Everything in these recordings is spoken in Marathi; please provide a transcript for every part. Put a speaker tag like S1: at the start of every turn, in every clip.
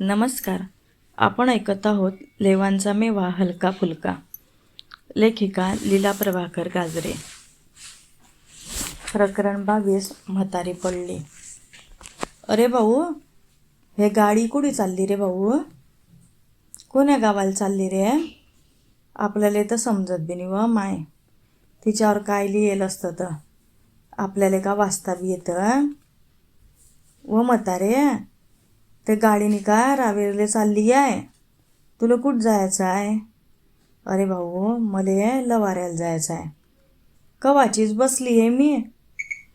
S1: नमस्कार. आपण ऐकत आहोत लेवांचा मेवा हलका फुलका. लेखिका लीला प्रभाकर गाजरे. प्रकरण 22. म्हातारी पडली. अरे भाऊ, हे गाडी कुठे चालली रे भाऊ? कोण्या गावाला चालली रे? आपल्याला तर समजत बी नाही व माय. तिच्यावर काय लिहिलं असतं तर आपल्याला का वाचता बी येतं व म्हातारे. ते गाडीने का रावेरले चालली आहे? तुला कुठं जायचं आहे? अरे भाऊ, मला लवाऱ्याला जायचं आहे. कवाचीच बसली आहे मी,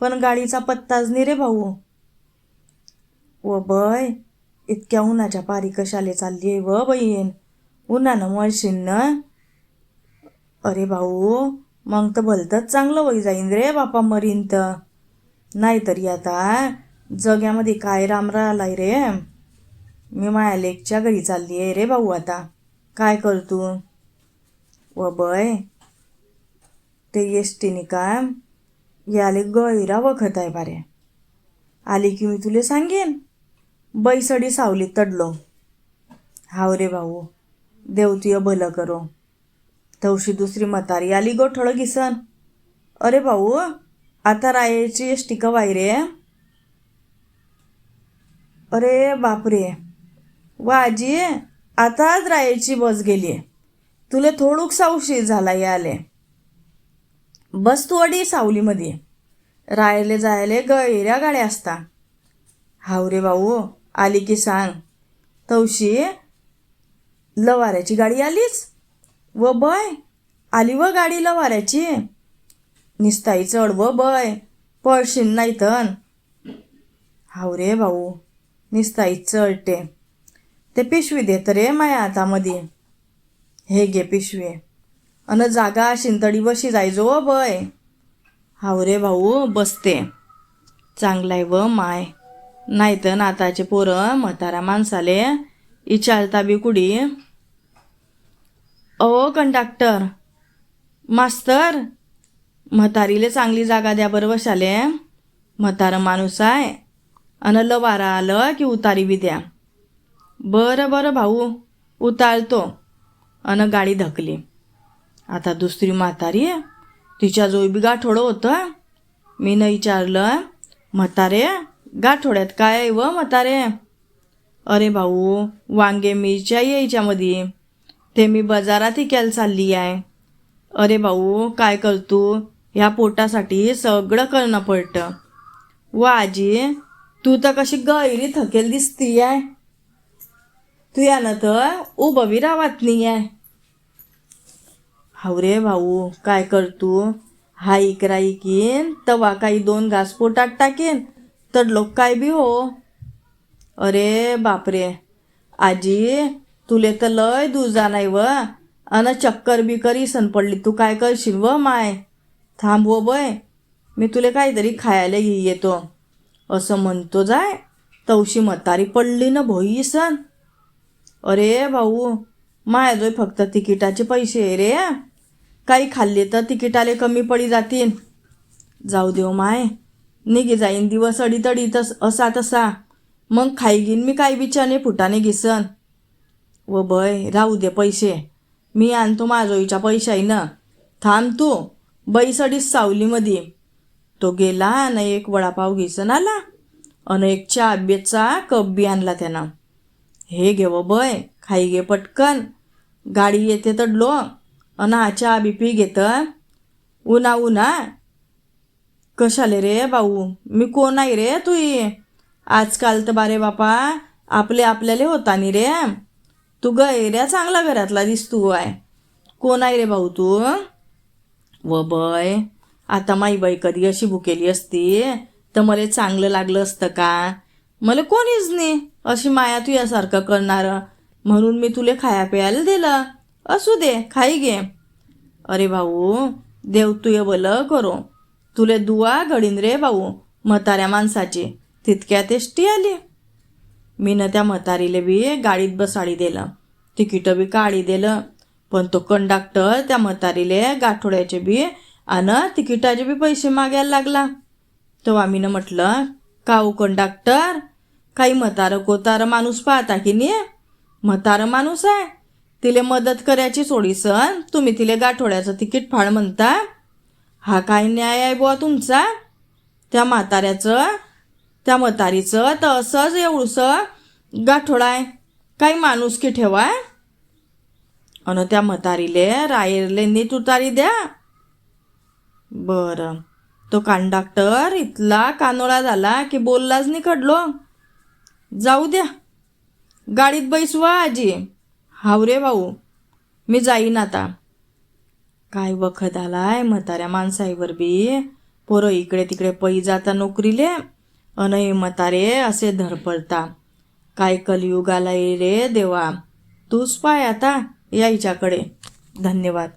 S1: पण गाडीचा पत्ताच नाही रे भाऊ. व बय, इतक्या उन्हाच्या पारी कशाले चालली आहे व बहीण? उन्हानं मळशील ना? अरे भाऊ, मग तर भलतंच चांगलं वय जाईन रे बापा, मरीन तर. नाहीतरी आता जग्यामध्ये काय राम राहिलाय रे. मी माया लेकच्या घरी चालली आहे रे भाऊ. आता काय करतो व बय, ते एसटीने का याले गैरा वखत आहे बारे. आली की मी तुले सांगेन. बैसडी सावलीत तडलो. हाव रे भाऊ, देव तुय भलं करो. तवशी दुसरी म्हातारी आली गोठळं घिसन. अरे भाऊ, आता रायाची एसटी कवाय रे? अरे बापरे, वाजी आताच रायाची बस गेली. तुले थोडूक सावशी झाला याले. बस तू अडी सावलीमध्ये. रायले जायले गैऱ्या गाड्या असता. हाव रे भाऊ, आली की सांग. तवशी लवाऱ्याची गाडी आलीच व बय, आली व गाडी लवाऱ्याची. निस्ताई चढ व बय, पळशीन नाही तन. हाव रे भाऊ, निस्ताई चढते. ते पिशवी देत रे माया हातामध्ये. हे घे पिशवी. अन जागा शिंतडी बशी जायचो व बय. हाव रे भाऊ, बसते. चांगलाय व माय. नाही तर आताचे पोरं म्हातारा माणसाले इचारता बी कुडी. ओ कंडक्टर, मास्तर, म्हातारीले चांगली जागा द्या बरं बसाले. म्हातारा माणूस आहे. अन लवारा आलं की उतारी बी द्या. बरं बरं भाऊ, उतारतो. अन गाडी धकली. आता दुसरी म्हातारी, तिच्या बी गाठोडं होतं. मी न विचारलं, म्हातारे गाठोड्यात काय आहे व म्हातारे? अरे भाऊ, वांगे मिरच्या यायच्यामध्ये, ते मी बाजारात इकायला चालली आहे. अरे भाऊ, काय करतो, ह्या पोटासाठी सगळं करणं पडतं. व आजी, तू तर कशी गैरी थकेल दिसती आहे. तू यानं तर उभं बी राहत नाही आहे. हाव रे भाऊ, काय करतो, हा इकरा इकीन तवा काही 2 घास पोटात टाकेन तर लोक काय बी हो. अरे बापरे, आजी, तुले तर लय दुजा नाही व. अन चक्कर बिकर इसन पडली, तू काय करशील व माय? थांब व बय, मी तुले काहीतरी खायला येतो. असं म्हणतो जाय, तवशी म्हातारी पडली ना भोई इसन. अरे भाऊ, मायाजोय फक्त तिकिटाचे पैसे आहे रे. काही खाल्ले तर तिकिटाले कमी पडी जातील. जाऊ देव माय, निघे जाईन दिवस अडीतडीतच असा तसा. मग खाईगीन मी काय बिचाने फुटाने घिसन. व बय, राहू दे पैसे, मी आणतो माझोईच्या पैशाईनं. थांब तू बैसडीच सावलीमध्ये. तो गेला न एक वडापाव घिसन आला. अन एक चहा बेचा कप बी आणला त्यानं. हे घे व बय, खाई घे पटकन. गाडी येते तडलो. अन हा चहा बी पी घेत. उन्हा उन्हा कशाले रे भाऊ, मी कोण आहे रे तुई? आजकाल तर बारे बापा आपले आपल्याला होता नि रे. तू गैऱ्या चांगला घरातला दिसतो आहे. कोण आहे रे भाऊ तू? व बय, आता माई बाई कधी अशी भुकेली असती तर मला चांगलं लागलं असतं का? मला कोणीच नाही अशी माया तुझ्यासारखं करणार. म्हणून मी तुले खाया प्यायला दिलं. असू दे, खाई घे. अरे भाऊ, देव तुय भलं करो. तुले दुआ घडीन रे भाऊ. म्हाताऱ्या माणसाची तितक्यात एसटी आली. मी न त्या म्हातारीले बी गाडीत बसाडी दिलं. तिकीट बी काढी दिलं. पण तो कंडक्टर त्या म्हातारीले गाठोड्याचे बी आणि तिकिटाचे बी पैसे मागायला लागला. तेव्हा मी म्हटलं, का हो कंडक्टर, काही म्हातारं कोतारं माणूस पाहता की नाही? म्हातारं माणूस आहे, तिले मदत करायची सोडीसन तुम्ही तिले गाठोड्याचं तिकीट फाड म्हणता. हा काय न्याय आहे बुवा तुमचा? त्या म्हातारीचं तर असंच एवढंसं गाठोडा आहे, काही माणुसकी ठेवाय. अन त्या म्हातारीले रायरले नीट उतारी द्या. बरं, तो कंडक्टर इथला कानोळा झाला की बोललाच नाही कडलो. जाऊ द्या, गाडीत बैसवा आजी. हाव रे भाऊ, मी जाईन आता. काय वखत आलाय म्हाताऱ्या माणसाईवर बी. पोरं इकडे तिकडे पै जाता नोकरीले, अन हे म्हातारे असे धडपडता. काय कलियुग आलाय रे देवा, तूच पाय आता यायच्याकडे. धन्यवाद.